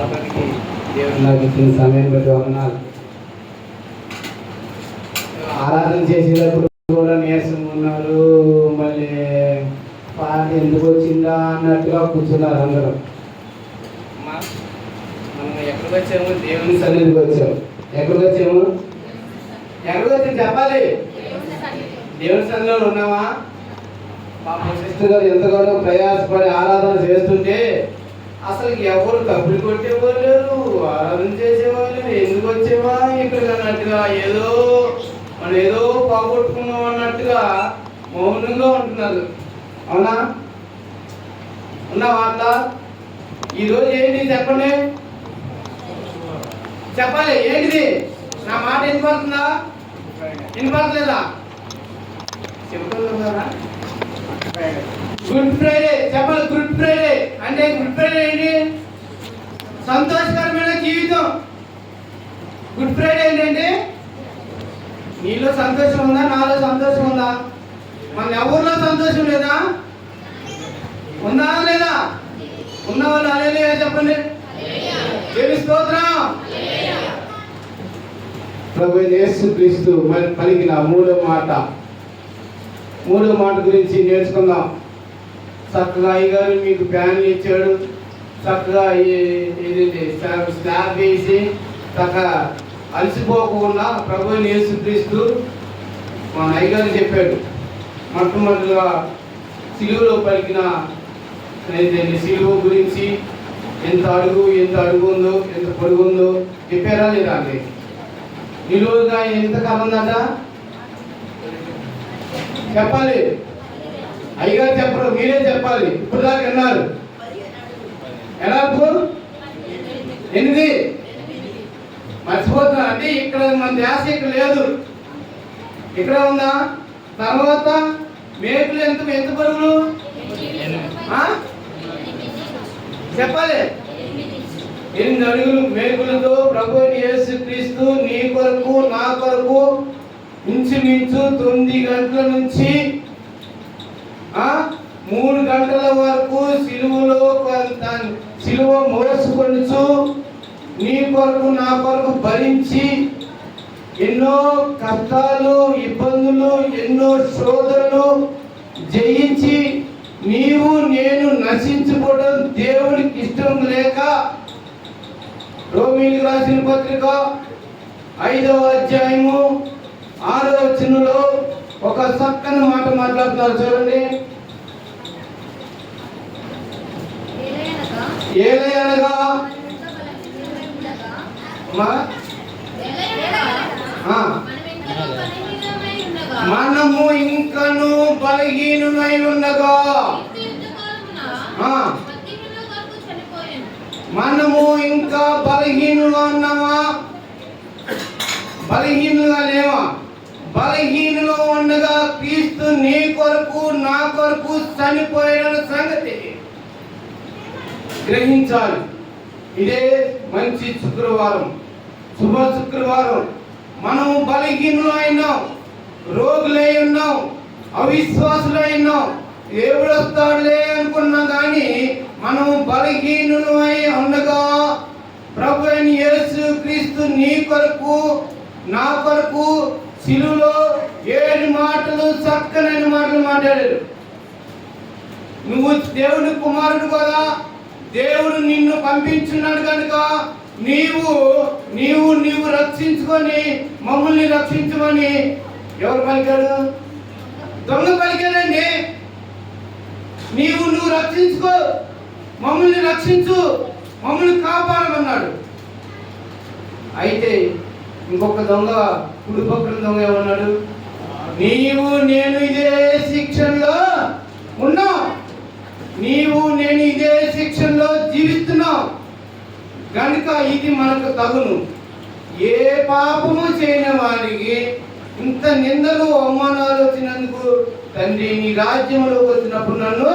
రావడానికి దేవుడు నాకు ఇచ్చిన సమయం బట్టి వందనాలు. ఆరాధన చేసేటప్పుడు కూడా నీరసంగా ఉన్నారు, మళ్ళీ పాట ఎందుకు వచ్చిందా అన్నట్టుగా కూర్చున్నారు అందరూ. మనం ఎక్కడికి వచ్చాము? దేవుని సన్నిధికి వచ్చాము. ఎక్కడికి వచ్చాము? చెప్పాలి. దేవుని సన్నిధిలో ఉన్నావా? పాపం సిస్టర్ గారు ఎంతగానో ప్రయాసపడి ఆరాధన చేస్తుంటే అసలు ఎవరు తప్పులు కొట్టేవాళ్ళు లేరు, ఆరాధన చేసేవాళ్ళు ఎందుకు వచ్చేవా ఇక్కడ అన్నట్టుగా, మనం ఏదో పోగొట్టుకున్నాం అన్నట్టుగా మౌనంగా ఉంటున్నారు. అవునా? ఉన్నావా అట్లా? ఈరోజు ఏంటి చెప్పండి, చెప్పాలి. ఏంటిది? నా మాట వినపడుతుందా? వినపడలేదా? చెబుతున్నారా? గుడ్ ఫ్రైడే చెప్పాలి. గుడ్ ఫ్రైడే అంటే గుడ్ ఫ్రైడే ఏంటి? సంతోషకరమైన జీవితం. గుడ్ ఫ్రైడే ఏంటంటే నీలో సంతోషం ఉందా, నాలో సంతోషం ఉందా? మన ఎవరిలో సంతోషం లేదా? ఉందా లేదా? ఉన్నవాళ్ళు హల్లెలూయా చెప్పండి. దేవుని స్తోత్రం. ప్రభువైన యేసుక్రీస్తు పలికిన మూడో మాట గురించి నేర్చుకుందాం. చక్కగా అయ్యగారు మీకు ప్యాన్లు ఇచ్చాడు, చక్కగా స్లాబ్ వేసి చక్కగా అలసిపోకుండా ప్రభువైన యేసుక్రీస్తు మా అయ్యగారు చెప్పాడు. మొట్టమొదటిగా సిలువలో పలికిన సిలువ గురించి ఎంత అడుగు ఉందో, ఎంత పొడుగు ఉందో చెప్పారా లేదా అండి? నిలువుగా ఎంత కలందట చెప్పాలి. అయ్యగారు చెప్పరు, మీరే చెప్పాలి. ఇప్పుడు దాకా విన్నారు. ఎలా 8 మర్చిపోతున్నా అంటే ఇక్కడ మన ధ్యాస ఇక్కడ లేదు, ఇక్కడ ఉందా? తర్వాత మేకులు ఎంత బరువులు చెప్పాలి. 8 అడుగులు మేకులతో ప్రభువైన యేసుక్రీస్తు నీ కొరకు నా కొరకు ఇంచుమించు 9 గంటల నుంచి 3 గంటల వరకు సిలువ మోసుకొనుచు నీ కొరకు నా కొరకు భరించి ఎన్నో కష్టాలు, ఇబ్బందులు, ఎన్నో శోధనలు జయించి నీవు నేను నశించుకోవడం దేవునికి ఇష్టం లేక రోమీయులకు రాసిన పత్రిక 5వ అధ్యాయము 6వ వచనంలో ఒక చక్కని మాట మాట్లాడుతున్నారు చూడండి. ఏలయనగా మనము ఇంకను బలహీనులై ఉండగా, మనము ఇంకా బలహీనులుగా ఉన్నామా? బలహీనులుగా లేవా? బలహీనులు ఉండగా క్రీస్తు నీ కొరకు నా కొరకు చనిపోయిన సంగతి గ్రహించాలి. ఇదే మంచి శుక్రవారం, శుభ శుక్రవారం. మనము బలహీనులు అయినాం, రోగులై ఉన్నాం, అవిశ్వాసులై ఉన్నాం. దేవుడు వస్తాడులే అనుకున్నాం కానీ మనము బలహీనులు అయి ఉండగా ప్రభువైన యేసుక్రీస్తు నీ కొరకు నా కొరకు సిలువలో 7 మాటలు, చక్కనైన మాటలు మాట్లాడాడు. నువ్వు దేవుని కుమారుడు కదా, దేవుడు నిన్ను పంపించున్నాడు కనుక నీవు రక్షించుకొని మమ్మల్ని రక్షించమని ఎవరు పలికాడు? దొంగ పలికాడండి. నువ్వు రక్షించుకో, మమ్మల్ని రక్షించు, మమ్మల్ని కాపాడమన్నాడు. అయితే ఇంకొక దొంగ, కుడి పక్కన దొంగ ఏమన్నాడు? నీవు నేను ఇదే శిక్షణలో ఉన్నాం, నీవు నేను ఇదే శిక్షణలో జీవిస్తున్నాం కనుక ఇది మనకు తగును. ఏ పాపము చేయని వారికి ఇంత నిందలు అవమానాలు వచ్చినందుకు తండ్రి నీ రాజ్యంలోకి వచ్చినప్పుడు నన్ను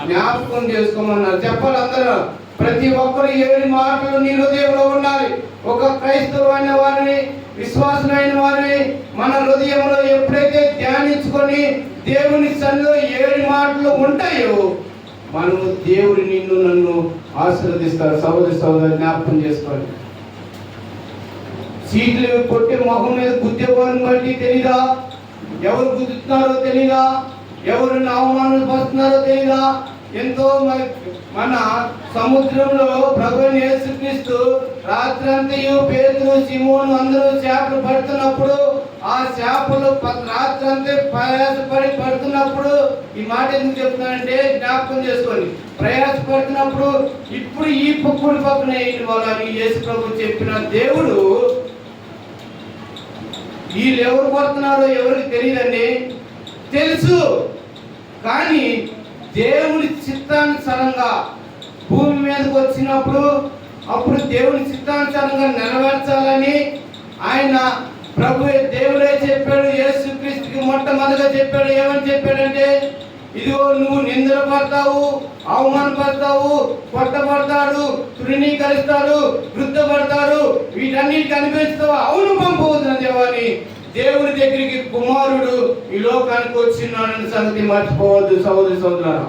జ్ఞాపకం చేసుకోమన్నారు. చెప్పాలి అందరూ. ప్రతి ఒక్కరు 7 మాటలు నీ హృదయంలో ఉండాలి. ఒక క్రైస్తవులైన వారిని, విశ్వాసులైన వారిని మన హృదయంలో ఎప్పుడైతే ధ్యానించుకొని దేవుని సన్నిధిలో 7 మాటలు ఉంటాయో మనము దేవుడు నిన్ను నన్ను ఆశీర్వదిస్తారు. సహోదరు జ్ఞాపకం చేసుకోండి. సీట్లు కొట్టి మొహం మీద గుద్దేవారిని బట్టి తెలీదా? ఎవరు గుద్దుతున్నారో తెలీదా? ఎవరిని అవమానపరుస్తున్నారో తెలీదా? ఎంతో మన సముద్రంలో ప్రభువైన యేసుక్రీస్తు రాత్రంతయు పేతురు, సిమోను అందరూ చేపలు పడుతున్నప్పుడు, ఆ చేపలు రాత్రంతా ప్రయాసపడి పడుతున్నప్పుడు, ఈ మాట ఎందుకు చెప్తున్నానంటే జ్ఞాపకం చేసుకోండి. ప్రయాసపడుతున్నప్పుడు ఇప్పుడు ఈ కుడి పక్కన ఏంటి వాళ్ళని యేసు ప్రభు చెప్పిన దేవుడు, వీళ్ళు ఎవరు పడుతున్నారో ఎవరికి తెలియదండి, తెలుసు. కానీ దేవుని చిత్తానుసారంగా భూమి మీదకి వచ్చినప్పుడు అప్పుడు దేవుని చిత్తానుసారంగా నెరవేర్చాలని ఆయన ప్రభు దేవుడే చెప్పాడు. యేసుక్రీస్తుకి మొట్టమొదటిగా చెప్పాడు. ఏమని చెప్పాడంటే, ఇదిగో నువ్వు నిందలు పడతావు, అవమానపడతావు, కొట్టబడతాడు, తృణీకరిస్తాడు, వృద్ధపడతాడు, వీటన్నిటికి అనిపిస్తావు. అవును, పంపవద్దు దేవాని దేవుని దగ్గరికి కుమారుడు ఈ లోకానికి వచ్చినాడని సంగతి మర్చిపోవద్దు సహోదరులారా.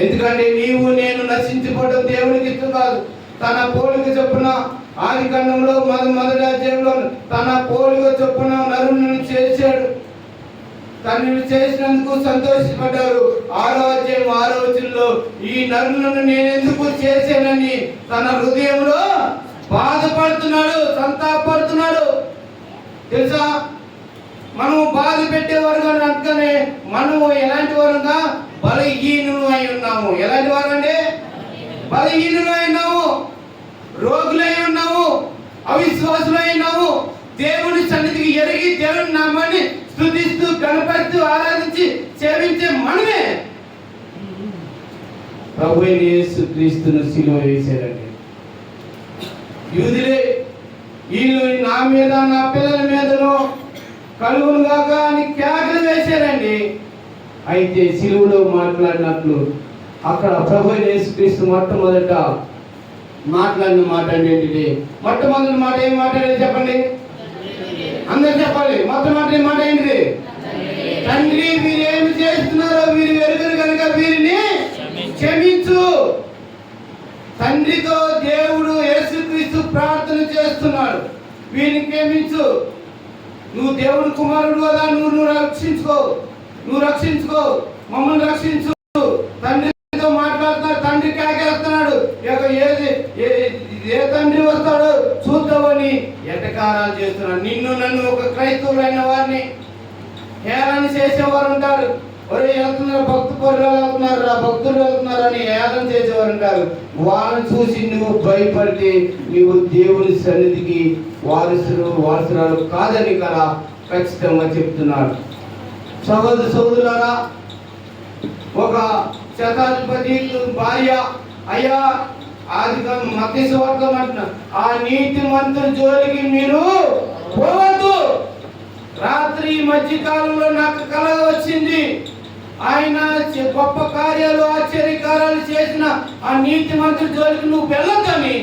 ఎందుకంటే నీవు నేను నశించిపోవడం దేవునికి ఇష్టం కాదు. తన పోలిక చొప్పున ఆది కాండంలో మొదటి అధ్యాయంలో తన పోలిక చొప్పున నరుని చేశాడు. తనని చేసినందుకు సంతోషపడ్డారు. 6వ అధ్యాయం 6వ వచనంలో ఈ నరులను నేను ఎందుకు చేశానని తన హృదయంలో బాధపడుతున్నాడు, సంతాపడుతున్నాడు. తెలుసా, మనము బాధ పెట్టేవారుగా అందుకనే మనము ఎలాంటి వారుగా బలహీనులు అయి ఉన్నాము. ఎలాంటి వారు అంటే బలహీనులు అయి ఉన్నాము, రోగులై ఉన్నాము, అవిశ్వాసులై ఉన్నాము. దేవుని సన్నిధికి ఎరిగి దేవుని నామాన్ని స్తుతిస్తూ గణపడుతూ ఆరాధించి సేవించే మనమే ప్రభువైన యేసుక్రీస్తును సిలువ వేశారండి. యూదులే వీళ్ళు నా మీద నా పిల్లల మీదను కలుగునుగాక అని కేకలు వేశారండి. అయితే సిలువలో మాట్లాడినట్లు అక్కడ ప్రభువైన యేసుక్రీస్తు మొట్టమొదట మాట్లాడిన మాట ఏంటిది? మొట్టమొదటి మాట ఏం మాట్లాడేది చెప్పండి, అందరు చెప్పాలి. మొట్టమొదటి మాట ఏంటిది? తండ్రి, వీరు ఏమి చేస్తున్నారో వీరు ఎరుగరు కనుక వీరిని క్షమించు. తండ్రితో దేవుడు యేసుక్రీస్తు ప్రార్థన చేస్తున్నాడు, వీరిని క్షమించు. నువ్వు దేవుడు కుమారుడు కదా, నువ్వు రక్షించుకో, మమ్మల్ని రక్షించు. తండ్రితో మాట్లాడుతున్నాడు, తండ్రి కేకేస్తున్నాడు. ఏ తండ్రి వస్తాడో చూద్దామని ఎటకారాలు చేస్తున్నాడు. నిన్ను నన్ను ఒక క్రైస్తవులైన వారిని హేళన చేసేవారు ఉంటారు. ఒరే వెళ్తున్నారు, భక్తులు వెళ్తున్నారు అని హేళన చేసేవారు ఉంటారు. వాళ్ళని చూసి నువ్వు భయపడితే నువ్వు దేవుని సన్నిధికి వారసురాలు కాదని కదా ఖచ్చితంగా చెప్తున్నాడు. సహోదరులారా, ఒక శతాధిపతి భార్య, అయ్యా అది మత్తయి సువార్త అంటున్నారు, ఆ నీతి మంత్రుల జోలికి మీరు పోవద్దు. రాత్రి మధ్యకాలంలో నాకు కల వచ్చింది, ఆయన గొప్ప కార్యాలు ఆశ్చర్యకార్యాలు చేసిన ఆ నీతి మంత్రుల జోలికి నువ్వు వెళ్ళొద్దని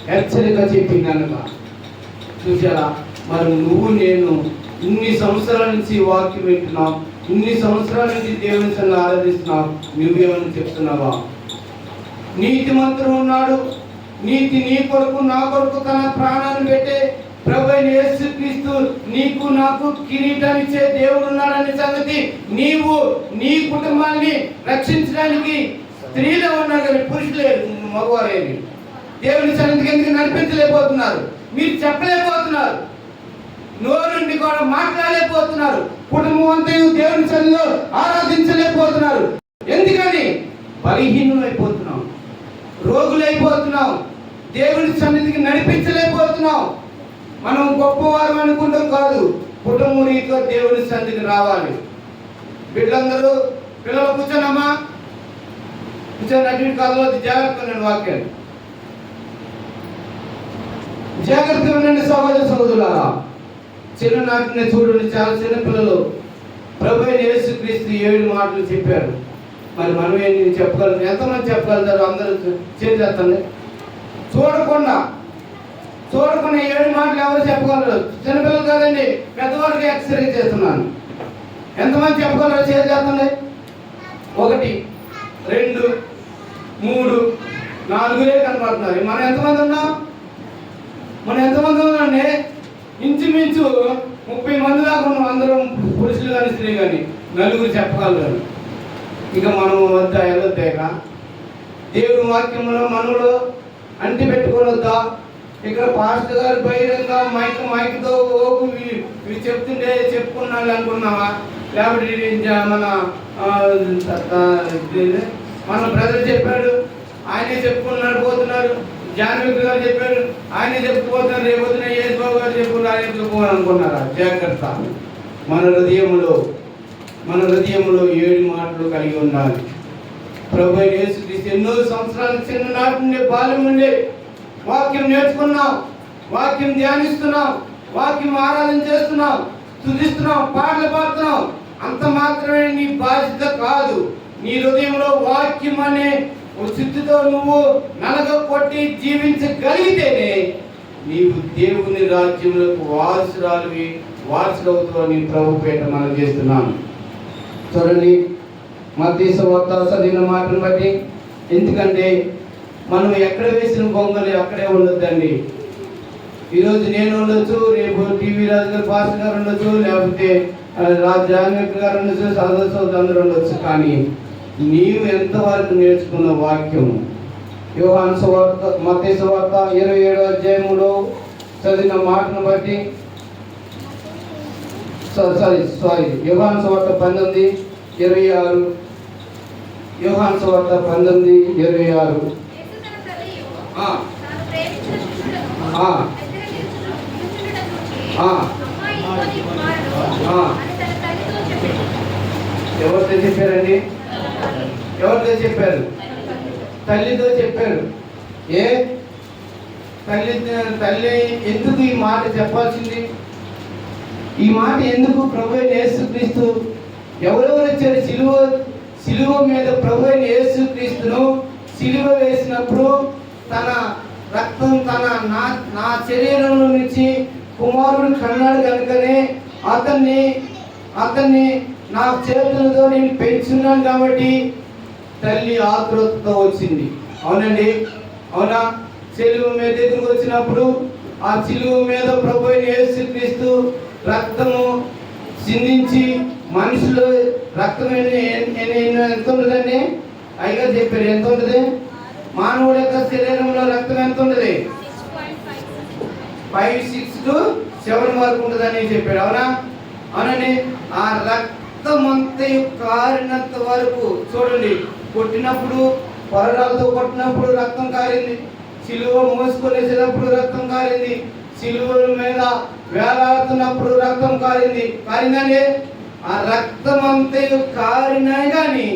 హెచ్చరిక చెప్పిందనగా. చూసారా, మరి నువ్వు నేను ఇన్ని సంవత్సరాల నుంచి వాక్యం వింటున్నావు, ఇన్ని సంవత్సరాల నుంచి దేవుని సన్నిధిని ఆరాధిస్తున్నావు, నువ్వేమని చెప్తున్నావా? నీతి మంత్రుడు ఉన్నాడు, నీతి నీ కొరకు నా కొరకు తన ప్రాణాన్ని పెట్టే ప్రభువైన యేసుక్రీస్తు నీకు నాకు కిరీటాన్నిచ్చే దేవుడు ఉన్నాడనే సంగతి నీవు నీ కుటుంబాన్ని రక్షించడానికి స్త్రీలో ఉన్నారు కానీ పురుషులే మగవారేమి దేవుని సన్నిధికి ఎందుకు నడిపించలేకపోతున్నారు? మీరు చెప్పలేకపోతున్నారు, నోరుండి కూడా మాట్లాడలేకపోతున్నారు, కుటుంబం అంతా దేవుని సన్నిధిలో ఆరాధించలేకపోతున్నారు. ఎందుకని? బలహీనులైపోతున్నాం, రోగులైపోతున్నాం, దేవుని సన్నిధికి నడిపించలేకపోతున్నాం. మనం గొప్పవారు అనుకుంటాం కాదు, కుటుంబం రీతిలో దేవుని సన్నిధికి రావాలి. బిడ్డలందరూ పిల్లలు కూర్చోనమ్మా, కూర్చొని అటు కథలో జాగ్రత్తగా నేను వాక్యాలు జాగ్రత్తగా ఉండండి సహోదరులారా. చిన్ననాటి నేను చూడండి, చాలా చిన్న పిల్లలు ప్రభువైన యేసుక్రీస్తు 7 మాటలు చెప్పారు. మరి మనం ఏంటి చెప్పగలుగుతాం? ఎంతమంది చెప్పగలుగుతారు? అందరూ చేసేస్తండి. చూడకుండా 7 మాటలు ఎవరు చెప్పగలరు? చిన్నపిల్లలు కాదండి, పెద్దవారికి ఎక్సర్సైజ్ చేస్తున్నాను. ఎంతమంది చెప్పగలరు? చేసేస్తండి. 1, 2, 3, 4 కనపడుతున్నారు. మనం ఎంతమంది ఉన్నాం? ఉన్నామండి? ఇంచుమించు 30 మంది దాకా ఉన్నాం. అందరం పురుషులు కానీ స్త్రీ కానీ 4 చెప్పగలరు. ఇక మనం వద్ద వెళ్ళొద్దాక దేవుడి వాక్యంలో మనలో అంటి పెట్టుకోవద్దా? ఇక్కడ పాస్టర్ గారు బహిరంగ మైక్తో ఇవి చెప్తుంటే చెప్పుకున్నాడు అనుకున్నావా? లేకపోతే మన బ్రదర్ చెప్పాడు, ఆయనే చెప్పుకున్నాడు పోతున్నాడు. జానవి గారు చెప్పాడు, ఆయనే చెప్పుకోతున్నారు. రేపొద్దున యేసు బాబు గారు చెప్పుకున్నారు, ఆయన చెప్పుకోవాలనుకున్నారా? జాగ్రత్త. మన హృదయంలో 7 మాటలు కలిగి ఉండాలి. ప్రభు యేసుక్రీస్తు ఎన్నో సంవత్సరాల చిన్ననాటి నుండి బాల్యం నుండి వాక్యం నేర్చుకున్నాం, వాక్యం ధ్యానిస్తున్నాం, వాక్యం ఆరాధన చేస్తున్నాం, స్తుతిస్తున్నాం, పాటలు పాడుతున్నాం. అంత మాత్రమే నీ బాధ్యత కాదు. నీ హృదయంలో వాక్యం అనే శుద్ధితో నువ్వు నలగొట్టి జీవించగలిగితేనే నీవు దేవుని రాజ్యంలోకి వారసులవుతావని ప్రభు పేట మనం చేస్తున్నాను. చూడండి, మత్తయి సువార్త చదివిన మాటను బట్టి, ఎందుకంటే మనం ఎక్కడ వేసిన బొంగలు అక్కడే ఉండొద్దండి. ఈరోజు నేను ఉండొచ్చు, రేపు టీవీ రాజు గారు పాస్టర్ గారు ఉండొచ్చు, లేకపోతే జానకి గారు ఉండొచ్చు, సదస్సు అందరూ ఉండొచ్చు. కానీ నీవు ఎంతవరకు నేర్చుకున్న వాక్యం యోహాను సువార్త మత్తయి సువార్త 27వ అధ్యాయంలో చదివిన మాటను బట్టి యోహాను సువార్త 19:26 యోహాను సువార్త 19:26 ఎవరితో చెప్పారండి? ఎవరితో చెప్పారు? తల్లితో చెప్పారు. తల్లి ఎందుకు ఈ మాట చెప్పాల్సింది? ఈ మాట ఎందుకు? ప్రభు అయిన యేసుక్రీస్తు ఎవరెవరు వచ్చారు? సిలువ మీద ప్రభు అయిన యేసుక్రీస్తును సిలువ వేసినప్పుడు తన రక్తం నా శరీరంలో నుంచి కుమారుడు కన్నాడు కనుకనే అతన్ని నా చేతులతో నేను పెంచున్నాను కాబట్టి తల్లి ఆతృతతో వచ్చింది. అవునండి, అవునా? సిలువ మీద దగ్గరకు వచ్చినప్పుడు ఆ సిలువ మీద ప్రభు అయిన యేసుక్రీస్తు రక్తము చిందించి మనుషులు రక్తం ఎంత ఉండదండి? అయ్యగా చెప్పారు. ఎంత ఉంటుంది? మానవుడి యొక్క శరీరంలో రక్తం ఎంత ఉంటుంది? 5, 6 to 7 వరకు ఉంటుందని చెప్పాడు. అవునా? అవునండి. ఆ రక్తం అంతా కారినంత వరకు చూడండి, కొట్టినప్పుడు కొరడాలతో కొట్టినప్పుడు రక్తం కారింది, సిలువ మోసుకొనేసినప్పుడు రక్తం కారింది, సిలువల మీద వేలాడుతున్నప్పుడు రక్తం కారిందండి. ఆ రక్తం అంతా కారినా కానీ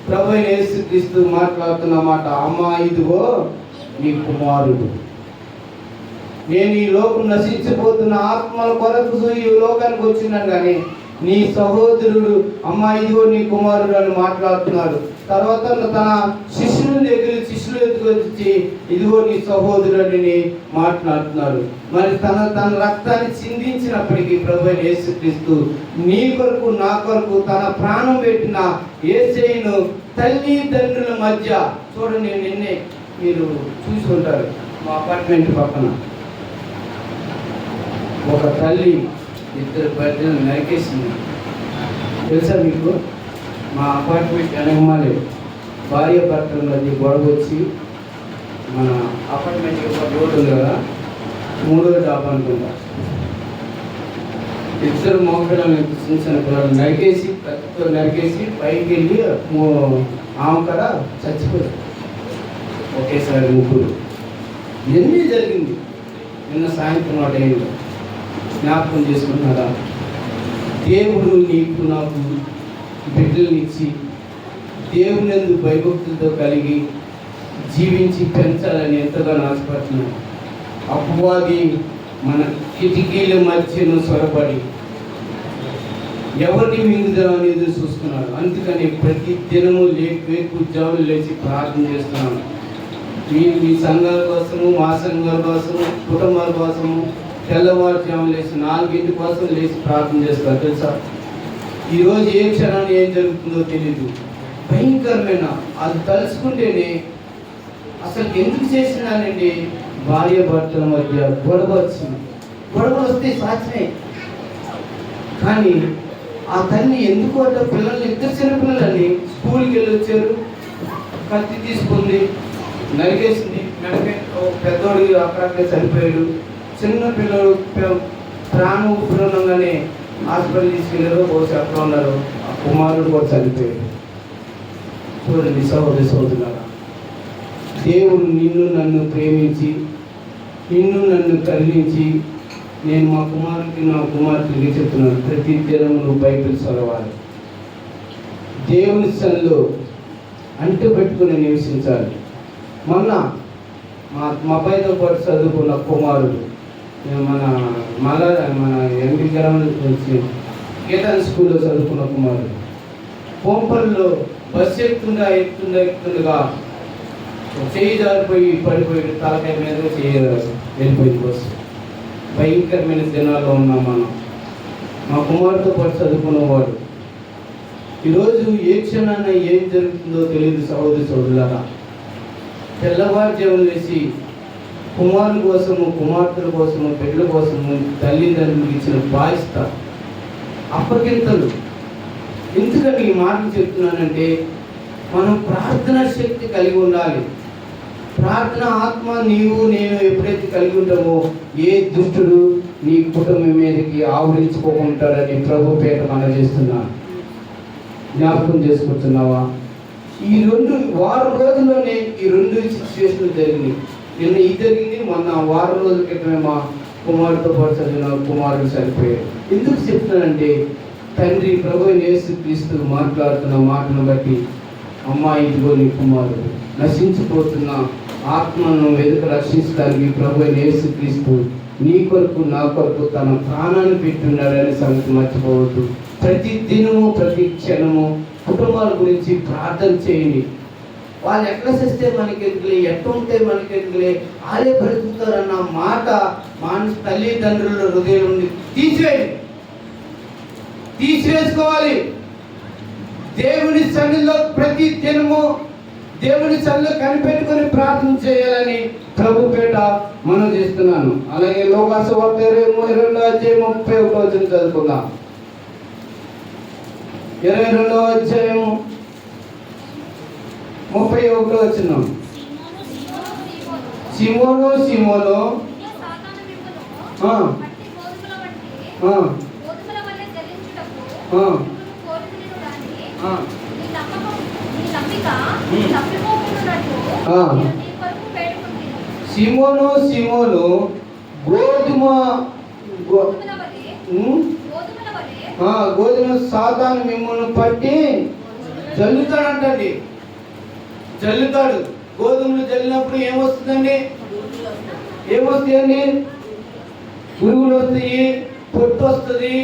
ప్రభు అయిన యేసుక్రీస్తు మాట్లాడుతున్న మాట, అమ్మా ఇదిగో నీ కుమారుడు. నేను ఈ లోకం నశించిపోతున్న ఆత్మల కొరకు ఈ లోకానికి వచ్చినాను, కానీ నీ సహోదరుడు అమ్మా ఇదిగో నీ కుమారుడు అని మాట్లాడుతున్నాడు. తర్వాత తన శిష్యుల ఎదుగుచ్చి ఇదిగో నీ సహోదరుడిని మాట్లాడుతున్నాడు. మరి తన రక్తాన్ని చిందించినప్పటికీ ప్రభు అయిన యేసుక్రీస్తు నీ కొరకు నా కొరకు తన ప్రాణం పెట్టిన యేసయ్యను తల్లి తండ్రుల మధ్య చూడండి, నిన్నే మీరు చూసి ఉంటారు, మా అపార్ట్మెంట్ పక్కన ఒక తల్లి 2 బిడ్డలు నరికేసింది. తెలుసా మీకు? మా అపార్ట్మెంట్ వెనకమాలే భార్య భర్తల మధ్య గొడవ వచ్చి, మన అపార్ట్మెంట్ ఒక రోడ్డు ఉంది కదా, 3వ డాబా అనుకుంటా, 2 మగపిల్లలు చిన్న పిల్లలు నరికేసి పైకి వెళ్ళి ఆమె కూడా చచ్చిపోయారు. ఒకేసారి 3. ఇవన్నీ జరిగింది. నిన్న సాయంత్రం ఆ టైంలో జ్ఞాపకం చేసుకుంటున్నారా? దేవుడు నీకు నాకు బిడ్డలనిచ్చి దేవుని యందు భయభక్తులతో కలిగి జీవించి పెంచాలని ఎంతగానో ఆశపడుతున్నాను. అపవాది మన కిటికీల మధ్యను స్వరపడి ఎవరిని మింగుదామని ఎదురు చూస్తున్నాడు. అందుకని ప్రతి దినము వేకుజాములు లేచి ప్రార్థన చేస్తున్నాను. మీ సంఘాల కోసము, మా సంఘాల కోసము, కుటుంబాల కోసము తెల్లవారుజాము లేచి 4 కోసం లేచి ప్రార్థన చేస్తారు. తెలుసా? ఈరోజు ఏ క్షణాన్ని ఏం జరుగుతుందో తెలీదు. భయంకరమైన, అది తలుచుకుంటేనే అసలు ఎందుకు చేసినానండి, భార్య భర్తల మధ్య గొడవ వచ్చింది. గొడవలు వస్తే సాధ్యమే, కానీ ఆ తల్లి ఎందుకు అంటే పిల్లల్ని, ఇద్దరు చిన్న పిల్లలని స్కూల్కి వెళ్ళి వచ్చారు, కత్తి తీసుకుంది, నరికేసింది. పెద్దోడు అక్కడక్కడే చనిపోయాడు. చిన్న పిల్లలు ప్రాణం ఊపిరిగానే హాస్పిటల్ తీసుకెళ్ళారు, బహుశా అక్కడ ఉన్నారు. ఆ కుమారుడు కూడా చనిపోయాడు. చూడండి సహోదరి సహోదరులారా, దేవుడు నిన్ను నన్ను ప్రేమించి, నిన్ను నన్ను కరుణించి, నేను మా కుమారుడికి నా కుమార్తెకి చెప్తున్నాను, ప్రతి దినం నువ్వు బైబిల్ చదవాలి, దేవుని సన్నిధిలో అంటు పెట్టుకుని నివసించాలి. మొన్న మా అబ్బాయితో పాటు చదువుకున్న కుమారుడు, మన ఎంపీ గ్రామం వచ్చి గీతాన్ స్కూల్లో చదువుకున్న కుమారుడు కోంపల్లో బస్సు ఎక్కుతుండగా చేయి జారిపోయి పడిపోయి తలకాయ మీద వెళ్ళిపోయింది బస్సు. భయంకరమైన దినాల్లో ఉన్నాం మనం. మా కుమారుడితో పాటు చదువుకున్నవాడు. ఈరోజు ఏ క్షణాన ఏం జరుగుతుందో తెలియదు సహోదరి సహోదరులారా. తెల్లవారుజామున వేసి కుమారుల కోసము, కుమార్తెల కోసము, బిడ్డల కోసము తల్లిదండ్రులకు ఇచ్చిన బాధ్యత, అప్పగింతలు. ఎందుకని ఈ మాటలు చెప్తున్నానంటే, మనం ప్రార్థనా శక్తి కలిగి ఉండాలి. ప్రార్థన ఆత్మ నీవు నేను ఎప్పుడైతే కలిగి ఉంటామో ఏ దుష్టుడు నీ కుటుంబం మీదకి ఆవరించుకోకుంటాడని ప్రభు పేట మనం చేస్తున్నాను. జ్ఞాపకం చేసుకుంటున్నావా? ఈ 2 వారం రోజుల్లోనే ఈ 2 సిచ్యువేషన్లు జరిగినాయి. నిన్న ఇది జరిగింది, మొన్న వారం రోజుల క్రితమే మా కుమారుడితో పాటు చదివిన కుమారుడు చనిపోయాడు. ఎందుకు చెప్తున్నానంటే, తండ్రి ప్రభు యేసుక్రీస్తు మాట్లాడుతున్న మాటను బట్టి, అమ్మా ఇదిగో నీ కుమారుడు నశించిపోతున్న ఆత్మను వెనుక రక్షించడానికి ప్రభు యేసుక్రీస్తు నీ కొరకు నా కొరకు తన ప్రాణాన్ని పెట్టున్నాడనే సంగతి మర్చిపోవద్దు. ప్రతి దినము ప్రతి క్షణము కుటుంబాల గురించి ప్రార్థన చేయండి. వాళ్ళు ఎట్లా చేస్తే మనకి ఎదుగులే, ఎట్లా ఉంటే మనకి ఎదుగులే, వాళ్ళే బ్రతుకుతారన్న మాట మానసు తల్లిదండ్రుల హృదయం నుండి తీసివేసుకోవాలి. దేవుని సన్నిధిలో ప్రతి దినము దేవుని సన్నిధిలో కనిపెట్టుకొని ప్రార్థన చేయాలని ప్రభు పేట మనం చేస్తున్నాను. అలాగే లోకాసు వార్త 22:31 చదువుకుందాం. 22:31 సిమోను సిమోను సిమోను సిమోను గోధుమ సాతాను మిమ్మల్ని పట్టి జల్లుతాడంటండి. జల్లుతాడు. గోధుమలు జల్లినప్పుడు ఏమొస్తుందండి? పురుగులు వస్తాయి, పొట్టు వస్తుంది.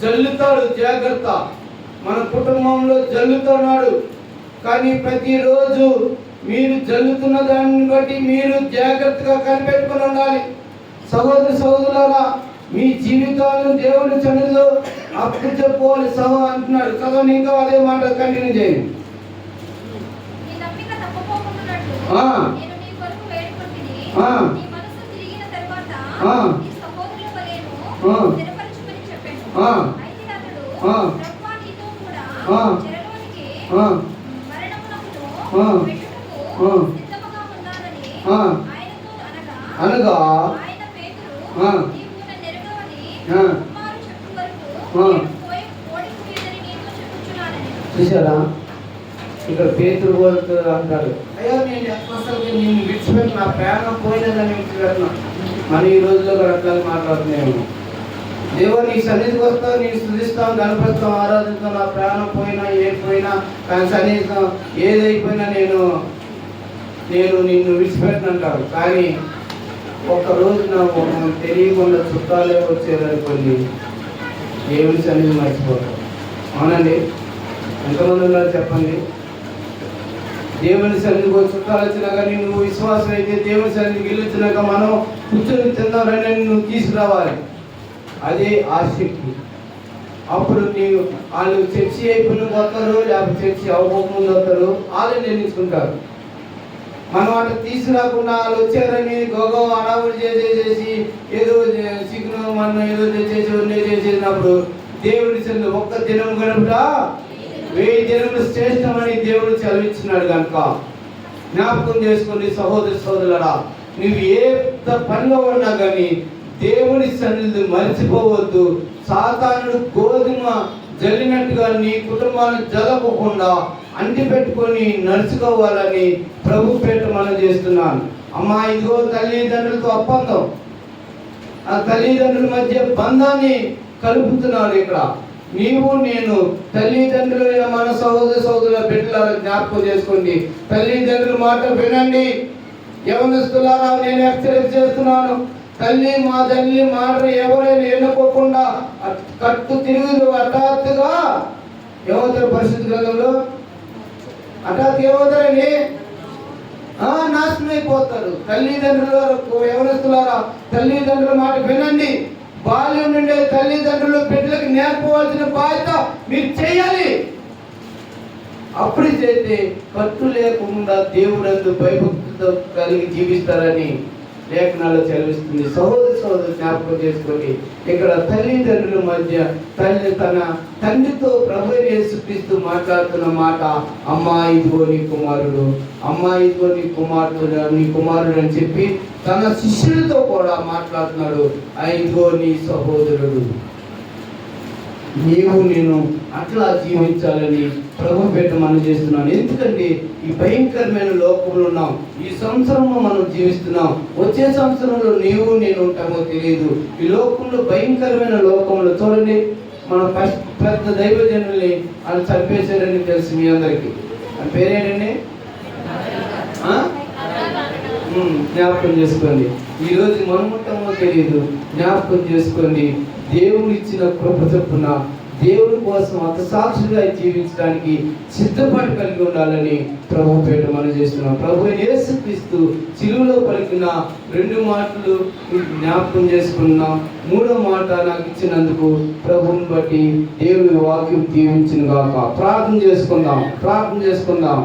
జల్లుతాడు. జాగ్రత్త. మన కుటుంబంలో జల్లుతున్నాడు. కానీ ప్రతిరోజు మీరు జల్లుతున్న దాన్ని బట్టి మీరు జాగ్రత్తగా కనిపెట్టుకుని ఉండాలి. సహోదరి సహోదరులారా, మీ జీవితాలను దేవుని సన్నిధిలో అప్పు చెప్పుకోవాలి అంటున్నాడు. చదవని ఇంకా అదే మాట కంటిన్యూ చేయండి. అనగా చూసారా, ఇక్కడ పేతురు అంటాడు, అయ్యో నేను అసలు నేను విడిచిపెట్టి నా ప్రాణం పోయినదని విడిచిపెట్టినా. మన ఈ రోజుల్లో కూడా అట్లా మాట్లాడుతున్నాము. దేవుడు నీ సన్నిధికి వస్తావు, నేను స్తుతిస్తాం, కనపరుస్తాం, ఆరాధిస్తాం. నా ప్రాణం పోయినా ఏడిపోయినా కానీ సన్నిహితం ఏదైపోయినా నేను నిన్ను విడిచిపెట్టినంటారు. కానీ ఒక్కరోజు నాకు తెలియకుండా చుట్టాలే వచ్చేదనుకోండి, దేవుని సన్నిధి మర్చిపోతాం. అవునండి, ఎంతమంది ఉన్నారు చెప్పండి? దేవుని సన్నిధికి చుట్టాలు వచ్చినా కానీ నువ్వు విశ్వాసం అయితే దేవుని సన్నిధికి వెళ్ళొచ్చినాక మనం కూర్చొని తిన్నారని నువ్వు తీసుకురావాలి. అదే ఆసక్తి. అప్పుడు నీవు వాళ్ళు చర్చి అయిపోయిన పోతారు, లేకపోతే చర్చి అవ్వకముందు వస్తారు, వాళ్ళే నిర్ణయించుకుంటారు. మనం అటు తీసుకురాకుండా వాళ్ళు వచ్చారని గోగో అడావుడు చేసేసి ఏదో సిగ్గు మనం ఏదో చేసేసినప్పుడు దేవుడి చెంది ఒక్క దినం గడుపుట 1000 దినములు శ్రేష్టమని దేవుడు చదివించినాడు కనుక జ్ఞాపకం చేసుకుని సహోదరి సోదరులరా, నువ్వు ఏ పనిలో ఉన్నా కానీ దేవుని సన్నిధి మర్చిపోవద్దు. సాతానుడు గోధుమ జల్లినట్టుగా నీ కుటుంబాన్ని జలపకుండా అంటి పెట్టుకొని నడుచుకోవాలని ప్రభు పేట మనం చేస్తున్నాను. అమ్మా, ఇదిగో తల్లిదండ్రులతో ఒప్పందం, ఆ తల్లిదండ్రుల మధ్య బంధాన్ని కలుపుతున్నాడు. ఇక్కడ నీవు నేను తల్లిదండ్రులైన మన సహోదర సహోదరుల బిడ్డలారా జ్ఞాపకం చేసుకోండి. తల్లిదండ్రుల మాట వినండి. యవనస్తులారా, నేను హెచ్చరిక చేస్తున్నాను. మా తల్లి మాట ఎవరైనా ఎన్నుకోకుండా కట్టు తిరుగుతూ హఠాత్తుగా ఏమవుతారు? పరిశుద్ధ గ్రంథంలో హఠాత్ ఏమవుతారని నాశనం అయిపోతారు. తల్లిదండ్రుల యవనస్తులారా, తల్లిదండ్రుల మాట వినండి. బాల్యం నుండే తల్లిదండ్రులు బిడ్డలకు నేర్పవలసిన బాధ్యత మీరు చేయాలి. అప్పుడు చేస్తే ఖర్చు లేకుండా దేవుడందు భయభక్తితో కలిగి జీవిస్తారని లేఖనాలు చదివిస్తుంది. సహోదరు జ్ఞాపకం చేసుకొని ఇక్కడ తల్లిదండ్రుల మధ్య తన తండ్రితో ప్రభు యేసుక్రీస్తు మాట్లాడుతున్న మాట, అమ్మా ఇదిగో నీ కుమారుడు, అమ్మా ఇదిగో నీ కుమార్తెడు, నీ కుమారుడు అని చెప్పి తన శిష్యులతో కూడా మాట్లాడుతున్నాడు. ఇదిగో నీ సహోదరుడు. నీవు నేను అట్లా జీవించాలని ప్రభు పేట మనం చేస్తున్నాను. ఎందుకంటే ఈ భయంకరమైన లోకంలో ఉన్నాం. ఈ సంవత్సరంలో మనం జీవిస్తున్నాం. వచ్చే సంవత్సరంలో నీవు నేను ఉంటామో తెలియదు. ఈ లోకంలో భయంకరమైన లోకంలో చూడండి, మన పెద్ద దైవజనుల్ని వాళ్ళు చంపేశారని తెలుసు మీ అందరికీ. ఆ పేరేంటండి? జ్ఞాపకం చేసుకోండి. ఈరోజు మనం ఉంటామో తెలియదు, జ్ఞాపకం చేసుకోండి. దేవుడు ఇచ్చిన కృప చొప్పున దేవుడి కోసం అంత సాక్షిగా జీవించడానికి సిద్ధపాటు కలిగి ఉండాలని ప్రభు పేట మనం చేస్తున్నాం. ప్రభు యేసుక్రీస్తు సిలువలో పలికిన 2 మాటలు జ్ఞాపకం చేసుకున్నాం. 3వ మాట నాకు ఇచ్చినందుకు ప్రభువుని బట్టి దేవుడి వాక్యం దీవించిన గాక. ప్రార్థన చేసుకుందాం.